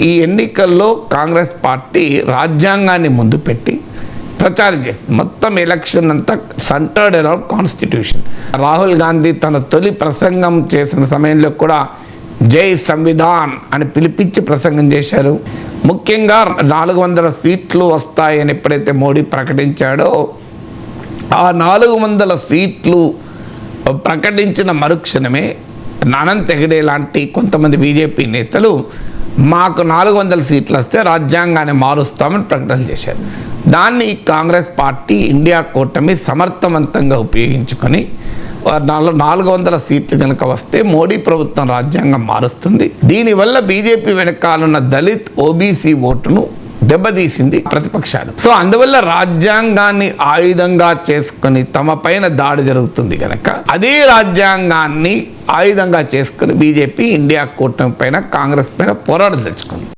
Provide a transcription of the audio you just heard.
ఈ ఎన్నికల్లో కాంగ్రెస్ పార్టీ రాజ్యాంగాన్ని ముందు పెట్టి ప్రచారం చేస్తుంది. మొత్తం ఎలక్షన్ అంతా centred around constitution. Rahul Gandhi తన తొలి ప్రసంగం చేసిన సమయంలో కూడా జై సంవిధాన్ అని పిలిపించి ప్రసంగం చేశారు. ముఖ్యంగా 400 సీట్లు వస్తాయని ఎప్పుడైతే మోడీ ప్రకటించాడో ఆ 400 సీట్లు ప్రకటించిన మరుక్షణమే అనంత్ హెగడే లాంటి కొంతమంది బీజేపీ నేతలు మాకు 400 సీట్లు వస్తే రాజ్యాంగాన్ని మారుస్తామని ప్రకటన చేశారు. దాన్ని కాంగ్రెస్ పార్టీ ఇండియా కూటమి సమర్థవంతంగా ఉపయోగించుకొని 400 సీట్లు కనుక వస్తే మోడీ ప్రభుత్వం రాజ్యాంగం మారుస్తుంది. దీనివల్ల బీజేపీ వెనకాలన్న దళిత్ ఓబీసీ ఓటును దెబ్బతీసింది ప్రతిపక్షాలు. సో అందువల్ల రాజ్యాంగాన్ని ఆయుధంగా చేసుకుని తమ పైన దాడి జరుగుతుంది కనుక అదే రాజ్యాంగాన్ని ఆయుధంగా చేసుకుని బీజేపీ ఇండియా కూటమి పైన కాంగ్రెస్ పైన పోరాటం తెచ్చుకుంది.